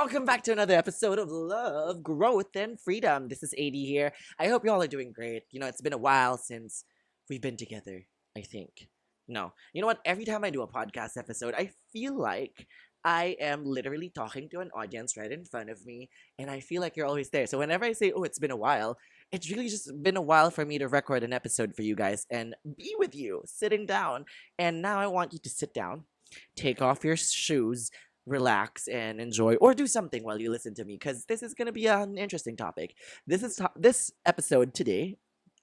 Welcome back to another episode of Love, Growth, and Freedom. This is AD here. I hope you all are doing great. It's been a while since we've been together, I think. No. You know what? Every time I do a podcast episode, I feel like I am literally talking to an audience right in front of me, and I feel like you're always there. So whenever I say, oh, it's been a while, it's really just been a while for me to record an episode for you guys and be with you, sitting down. And now I want you to sit down, take off your shoes, relax and enjoy or do something while you listen to me because this is going to be an interesting topic. This episode today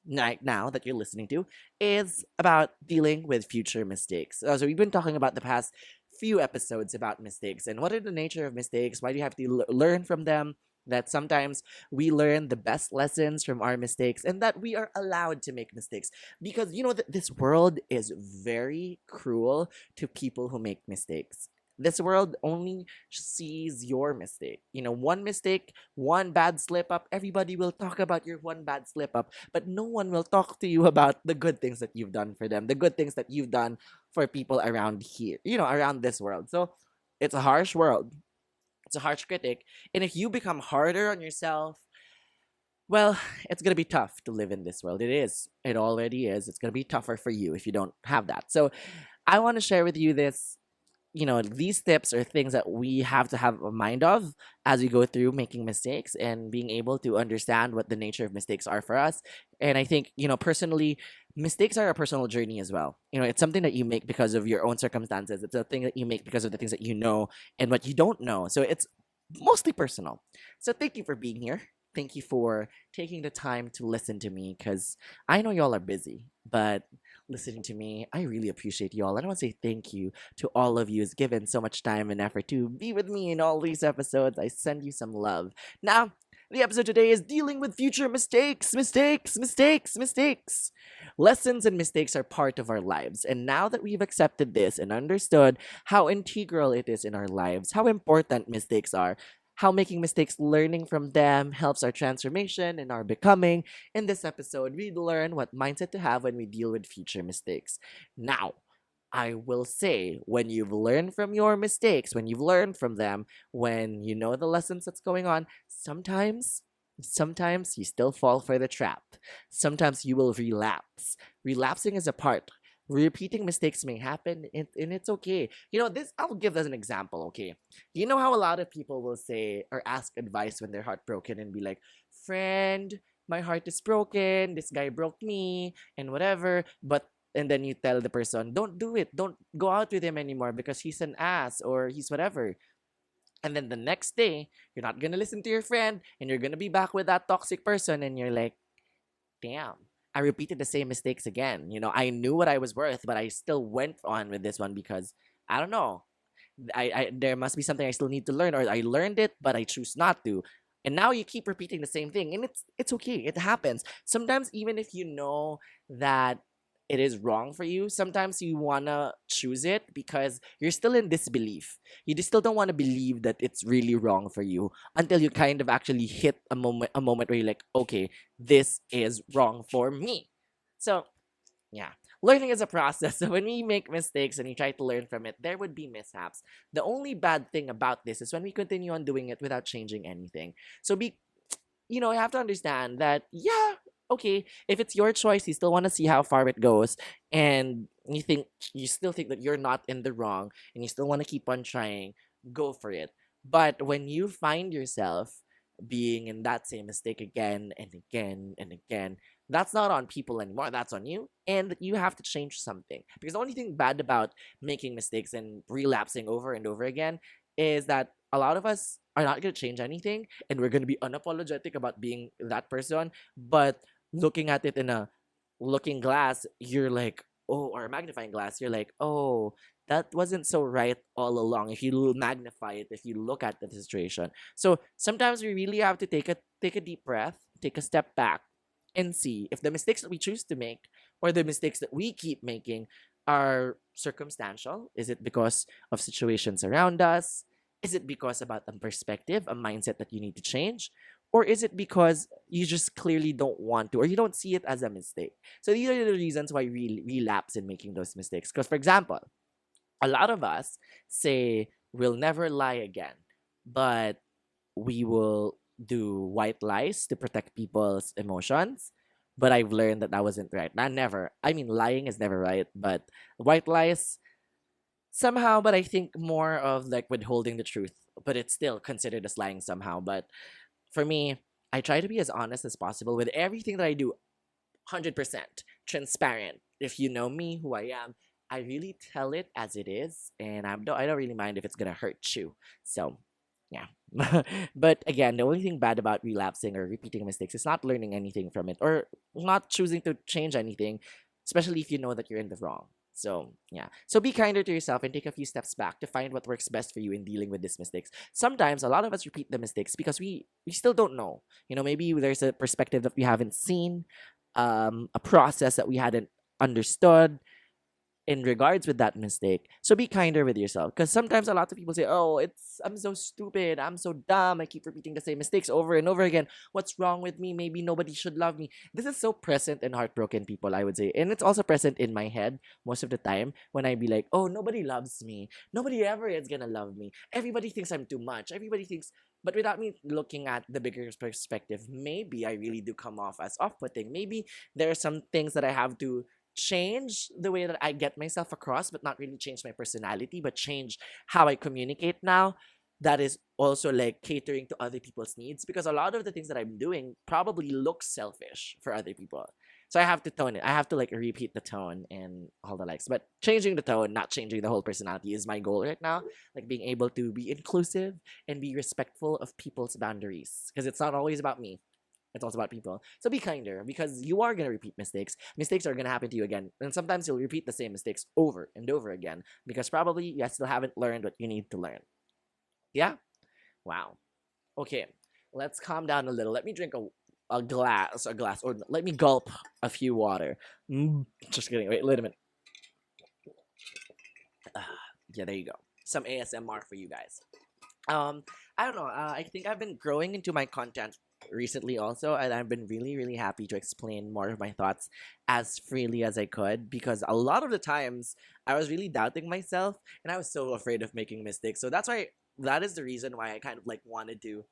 night now that you're listening to is about dealing with future mistakes. So we've been talking about the past few episodes about mistakes and what are the nature of mistakes, why do you have to learn from them, that sometimes we learn the best lessons from our mistakes and that we are allowed to make mistakes because that this world is very cruel to people who make mistakes. This world only sees your mistake. One mistake, one bad slip up, everybody will talk about your one bad slip up, but no one will talk to you about the good things that you've done for them, the good things that you've done for people around here, around this world. So it's a harsh world. It's a harsh critic. And if you become harder on yourself, well, it's going to be tough to live in this world. It is. It already is. It's going to be tougher for you if you don't have that. So I want to share with you these tips are things that we have to have a mind of as we go through making mistakes and being able to understand what the nature of mistakes are for us. And I think, personally, mistakes are a personal journey as well. It's something that you make because of your own circumstances. It's a thing that you make because of the things that you know and what you don't know. So it's mostly personal. So thank you for being here. Thank you for taking the time to listen to me because I know y'all are busy, but listening to me, I really appreciate y'all. And I want to say thank you to all of you who's given so much time and effort to be with me in all these episodes. I send you some love. Now, the episode today is dealing with future mistakes, mistakes, mistakes, mistakes. Lessons and mistakes are part of our lives. And now that we've accepted this and understood how integral it is in our lives, how important mistakes are, how making mistakes, learning from them helps our transformation and our becoming. In this episode, we learn what mindset to have when we deal with future mistakes. Now, I will say, when you've learned from your mistakes, when you've learned from them, when you know the lessons that's going on, sometimes you still fall for the trap. Sometimes you will relapse. Relapsing is a part. Repeating mistakes may happen, and it's okay. I'll give as an example, okay? You know how a lot of people will say or ask advice when they're heartbroken and be like, friend, my heart is broken, this guy broke me, and whatever. And then you tell the person, don't do it, don't go out with him anymore because he's an ass or he's whatever. And then the next day, you're not gonna listen to your friend and you're gonna be back with that toxic person, and you're like, damn, I repeated the same mistakes again. I knew what I was worth, but I still went on with this one because I don't know. I there must be something I still need to learn, or I learned it, but I choose not to. And now you keep repeating the same thing, and it's okay. It happens. Sometimes even if you know that it is wrong for you, sometimes you wanna choose it because you're still in disbelief. You just still don't want to believe that it's really wrong for you until you kind of actually hit a moment where you're like, okay, this is wrong for me. So yeah. Learning is a process. So when we make mistakes and we try to learn from it, there would be mishaps. The only bad thing about this is when we continue on doing it without changing anything. So you have to understand that, yeah, okay, if it's your choice, you still want to see how far it goes, and you still think that you're not in the wrong, and you still want to keep on trying, go for it. But when you find yourself being in that same mistake again and again and again, that's not on people anymore. That's on you. And you have to change something. Because the only thing bad about making mistakes and relapsing over and over again is that a lot of us are not going to change anything, and we're going to be unapologetic about being that person. But looking at it in a looking glass, you're like, oh, or a magnifying glass, you're like, oh, that wasn't so right all along. If you magnify it, if you look at the situation. So sometimes we really have to take a deep breath, take a step back, and see if the mistakes that we choose to make or the mistakes that we keep making are circumstantial. Is it because of situations around us? Is it because about a perspective, a mindset that you need to change? Or is it because you just clearly don't want to, or you don't see it as a mistake? So these are the reasons why we relapse in making those mistakes. Because, for example, a lot of us say we'll never lie again, but we will do white lies to protect people's emotions. But I've learned that that wasn't right. Not never. I mean, lying is never right, but white lies somehow. But I think more of like withholding the truth, but it's still considered as lying somehow. But for me, I try to be as honest as possible with everything that I do, 100% transparent. If you know me, who I am, I really tell it as it is, and I don't really mind if it's gonna hurt you. So, yeah. But again, the only thing bad about relapsing or repeating mistakes is not learning anything from it or not choosing to change anything, especially if you know that you're in the wrong. So, yeah. So be kinder to yourself and take a few steps back to find what works best for you in dealing with these mistakes. Sometimes a lot of us repeat the mistakes because we still don't know. Maybe there's a perspective that we haven't seen, a process that we hadn't understood in regards with that mistake. So be kinder with yourself, because sometimes a lot of people say, "Oh, I'm so stupid. I'm so dumb. I keep repeating the same mistakes over and over again. What's wrong with me? Maybe nobody should love me." This is so present in heartbroken people, I would say. And it's also present in my head most of the time when I be like, "Oh, nobody loves me. Nobody ever is going to love me. Everybody thinks I'm too much. Everybody thinks." But without me looking at the bigger perspective, maybe I really do come off as off-putting. Maybe there are some things that I have to change the way that I get myself across, but not really change my personality, but change how I communicate now. That is also like catering to other people's needs, because a lot of the things that I'm doing probably look selfish for other people. So I have to tone it. I have to like repeat the tone and all the likes. But changing the tone, not changing the whole personality, is my goal right now. Like being able to be inclusive and be respectful of people's boundaries. Because it's not always about me. It's also about people. So be kinder, because you are going to repeat mistakes. Mistakes are going to happen to you again. And sometimes you'll repeat the same mistakes over and over again because probably you still haven't learned what you need to learn. Yeah? Wow. Okay. Let's calm down a little. Let me drink a glass, or let me gulp a few water. Just kidding. Wait a minute. Yeah, there you go. Some ASMR for you guys. Um, I don't know. I think I've been growing into my content recently also, and I've been really happy to explain more of my thoughts as freely as I could, because a lot of the times I was really doubting myself and I was so afraid of making mistakes. So that is the reason why I kind of like wanted to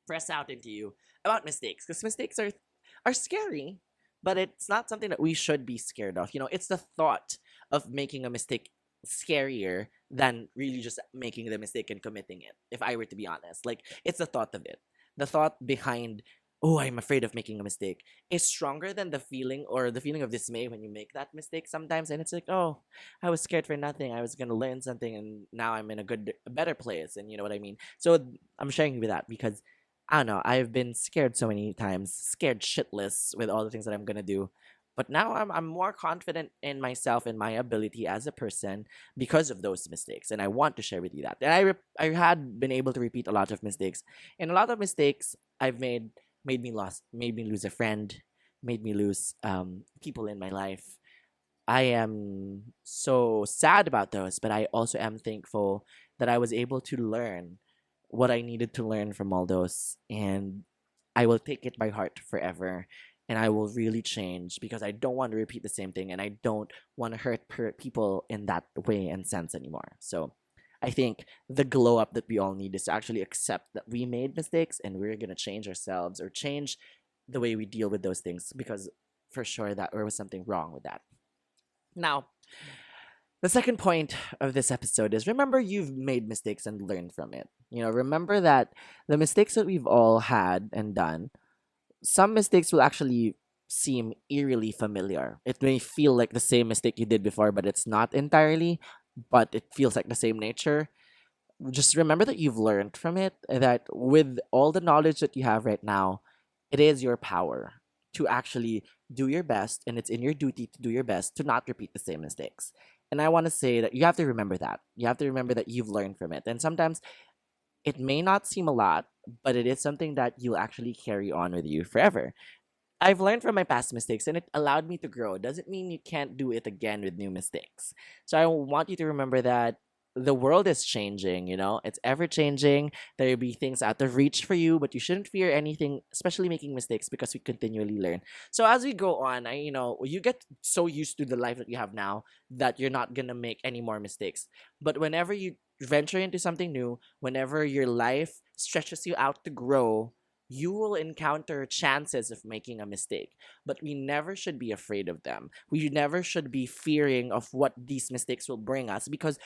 press out into you about mistakes, because mistakes are scary, but it's not something that we should be scared of. It's the thought of making a mistake scarier than really just making the mistake and committing it. If I were to be honest, like, it's the thought of it, the thought behind, "Oh, I'm afraid of making a mistake," is stronger than the feeling of dismay when you make that mistake sometimes. And it's like, "Oh, I was scared for nothing. I was gonna learn something, and now I'm in a better place." And you know what I mean. So I'm sharing you with that because I don't know. I've been scared so many times, scared shitless with all the things that I'm gonna do. But now I'm more confident in myself and my ability as a person because of those mistakes, and I want to share with you that. And I had been able to repeat a lot of mistakes, and a lot of mistakes I've made me lose a friend, made me lose people in my life. I am so sad about those, but I also am thankful that I was able to learn what I needed to learn from all those. And I will take it by heart forever. And I will really change because I don't want to repeat the same thing, and I don't want to hurt people in that way and sense anymore. So I think the glow up that we all need is to actually accept that we made mistakes and we're going to change ourselves or change the way we deal with those things, because for sure that there was something wrong with that. Now, the second point of this episode is, remember you've made mistakes and learned from it. Remember that the mistakes that we've all had and done, some mistakes will actually seem eerily familiar. It may feel like the same mistake you did before, but it's not entirely, but it feels like the same nature. Just remember that you've learned from it, and that with all the knowledge that you have right now, it is your power to actually do your best, and it's in your duty to do your best to not repeat the same mistakes. And I want to say that you have to remember that. You have to remember that you've learned from it. And sometimes it may not seem a lot, but it is something that you'll actually carry on with you forever. I've learned from my past mistakes, and it allowed me to grow. Doesn't mean you can't do it again with new mistakes. So I want you to remember that the world is changing, it's ever changing. There will be things out of reach for you, but you shouldn't fear anything, especially making mistakes, because we continually learn. So as we go on, you get so used to the life that you have now that you're not gonna make any more mistakes. But whenever you venture into something new, whenever your life stretches you out to grow, you will encounter chances of making a mistake. But we never should be afraid of them. We never should be fearing of what these mistakes will bring us, because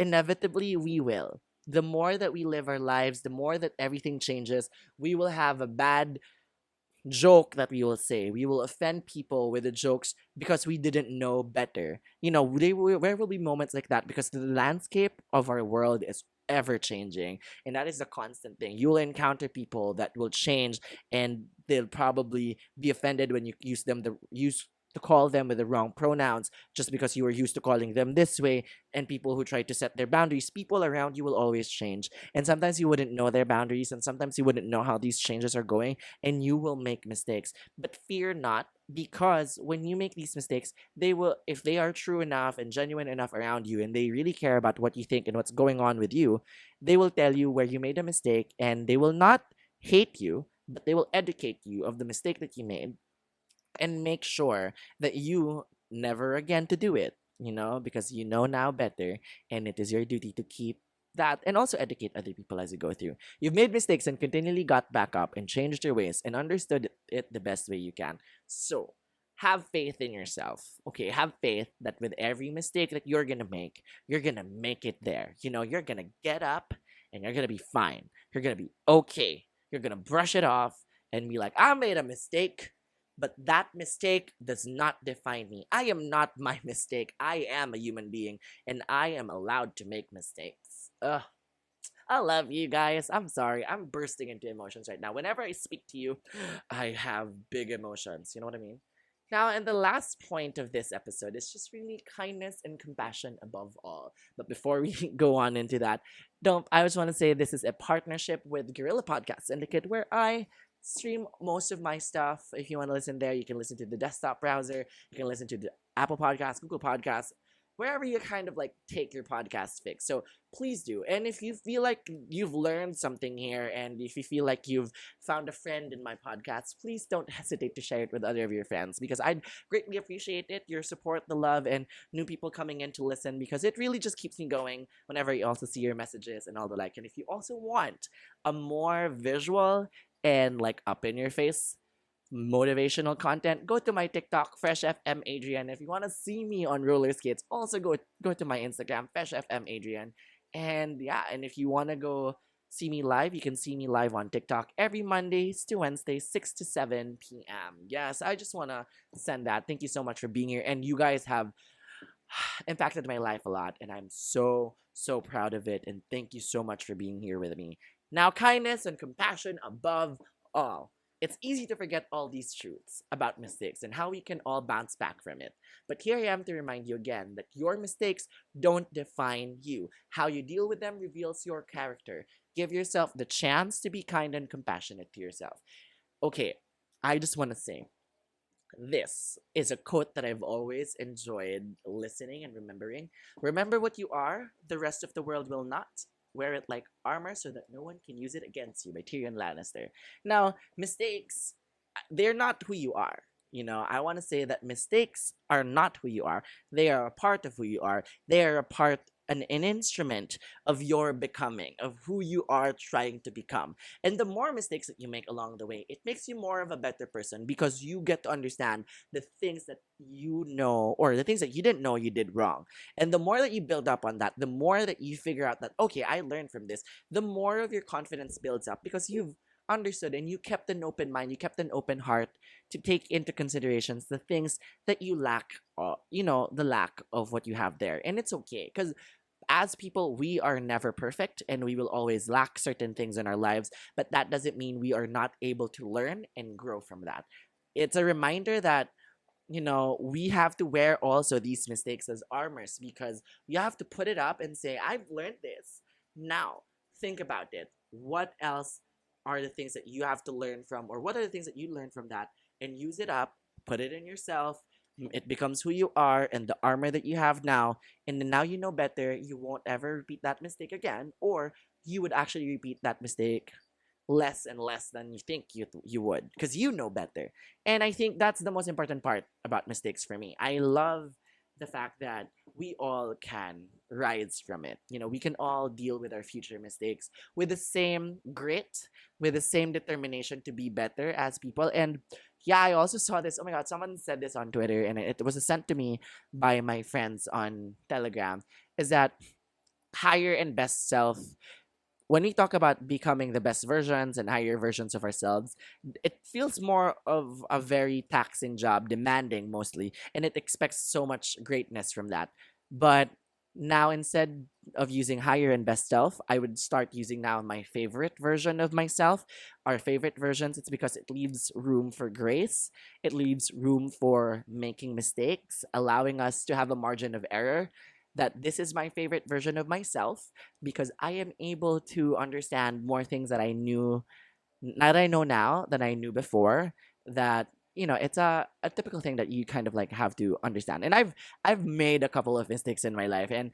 inevitably we will. The more that we live our lives, the more that everything changes, we will have a bad joke that we will say. We will offend people with the jokes because we didn't know better. There will be moments like that because the landscape of our world is ever changing, and that is a constant thing. You will encounter people that will change, and they'll probably be offended when you use to call them with the wrong pronouns just because you were used to calling them this way. And people who try to set their boundaries, people around you will always change, and sometimes you wouldn't know their boundaries, and sometimes you wouldn't know how these changes are going, and you will make mistakes. But fear not, because when you make these mistakes, they will, if they are true enough and genuine enough around you, and they really care about what you think and what's going on with you, they will tell you where you made a mistake, and they will not hate you, but they will educate you of the mistake that you made and make sure that you never again to do it, because you know now better, and it is your duty to keep that and also educate other people as you go through. You've made mistakes and continually got back up and changed your ways and understood it the best way you can. So, have faith in yourself. Okay, have faith that with every mistake that you're gonna make it there. You're gonna get up and you're gonna be fine. You're gonna be okay. You're gonna brush it off and be like, I made a mistake, but that mistake does not define me. I am not my mistake. I am a human being, and I am allowed to make mistakes. Ugh. I love you guys. I'm sorry. I'm bursting into emotions right now. Whenever I speak to you, I have big emotions. You know what I mean? Now, and the last point of this episode is just really kindness and compassion above all. But before we go on into that, don't I just want to say this is a partnership with Guerilla Podcast Syndicate, where I stream most of my stuff. If you want to listen there, you can listen to the desktop browser, you can listen to the Apple Podcasts, Google Podcasts, wherever you kind of like take your podcast fix. So please do. And if you feel like you've learned something here, and if you feel like you've found a friend in my podcast, please don't hesitate to share it with other of your friends, because I'd greatly appreciate it. Your support, the love, and new people coming in to listen, because it really just keeps me going whenever you also see your messages and all the like. And if you also want a more visual and like up in your face motivational content, go to my TikTok, Fresh FM Adrian. If you want to see me on roller skates, also go to my Instagram, Fresh FM Adrian. And yeah, and if you want to go see me live, you can see me live on TikTok every Mondays to Wednesdays, 6 to 7 p.m. Yes, I just want to send that. Thank you so much for being here. And you guys have impacted my life a lot, and I'm so, so proud of it. And thank you so much for being here with me. Now, kindness and compassion above all. It's easy to forget all these truths about mistakes and how we can all bounce back from it. But here I am to remind you again that your mistakes don't define you. How you deal with them reveals your character. Give yourself the chance to be kind and compassionate to yourself. Okay, I just want to say, this is a quote that I've always enjoyed listening and remembering. Remember what you are, the rest of the world will not. Wear it like armor so that no one can use it against you, by Tyrion Lannister. Now, mistakes, they're not who you are. I want to say that mistakes are not who you are. They are a part of who you are. They are a part, an instrument of your becoming, of who you are trying to become. And the more mistakes that you make along the way, it makes you more of a better person, because you get to understand the things that you know, or the things that you didn't know you did wrong. And the more that you build up on that, the more that you figure out that, okay, I learned from this, the more of your confidence builds up, because you've understood and you kept an open mind, you kept an open heart to take into considerations the things that you lack, the lack of what you have there. And it's okay, because as people, we are never perfect and we will always lack certain things in our lives, but that doesn't mean we are not able to learn and grow from that. It's a reminder that, we have to wear also these mistakes as armors, because we have to put it up and say, I've learned this. Now, think about it. What else are the things that you have to learn from, or what are the things that you learn from that, and use it up, put it in yourself, It becomes who you are and the armor that you have now. And then now you know better, you won't ever repeat that mistake again, or you would actually repeat that mistake less and less than you think you would, because you know better. And I think that's the most important part about mistakes for me. I love the fact that we all can rise from it. We can all deal with our future mistakes with the same grit, with the same determination to be better as people. And yeah, I also saw this. Oh my god, someone said this on Twitter, and it was sent to me by my friends on Telegram. Is that higher and best self, when we talk about becoming the best versions and higher versions of ourselves, it feels more of a very taxing job, demanding mostly, and it expects so much greatness from that. But now, instead of using higher and best self, I would start using now my favorite version of myself. Our favorite versions, it's because it leaves room for grace, it leaves room for making mistakes, allowing us to have a margin of error. That this is my favorite version of myself because I am able to understand more things that I know now than I knew before. That it's a typical thing that you kind of like have to understand. And I've made a couple of mistakes in my life, and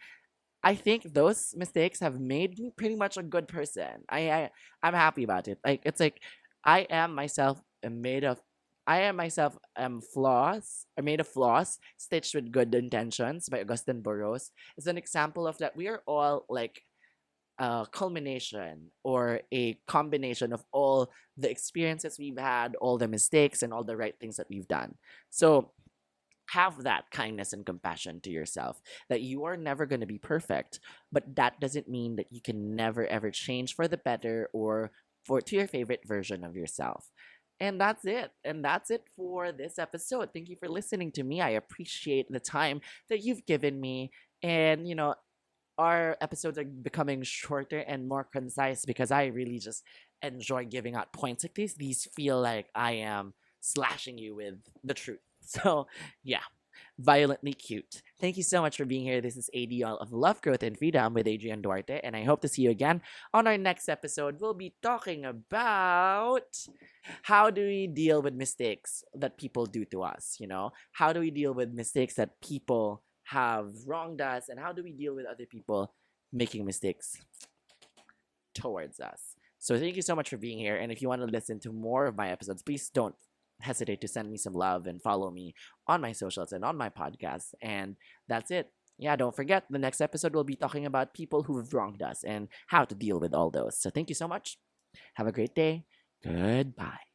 I think those mistakes have made me pretty much a good person. I'm happy about it. Like it's like I am myself made of I am myself flaws are made of flaws stitched with good intentions by Augustine Burroughs is an example of that we are all like a culmination or a combination of all the experiences we've had, all the mistakes and all the right things that we've done. So have that kindness and compassion to yourself, that you are never going to be perfect, but that doesn't mean that you can never ever change for the better or for to your favorite version of yourself. And that's it. And that's it for this episode. Thank you for listening to me. I appreciate the time that you've given me. And our episodes are becoming shorter and more concise because I really just enjoy giving out points like these. These feel like I am slashing you with the truth. So, yeah, violently cute. Thank you so much for being here. This is ADL of Love, Growth, and Freedom with Adrian Duarte, and I hope to see you again on our next episode. We'll be talking about how do we deal with mistakes that people do to us, How do we deal with mistakes that people have wronged us, and how do we deal with other people making mistakes towards us? So thank you so much for being here. And if you want to listen to more of my episodes, please don't hesitate to send me some love and follow me on my socials and on my podcast. And that's it. Yeah, don't forget, the next episode will be talking about people who've wronged us and how to deal with all those. So thank you so much. Have a great day. Goodbye.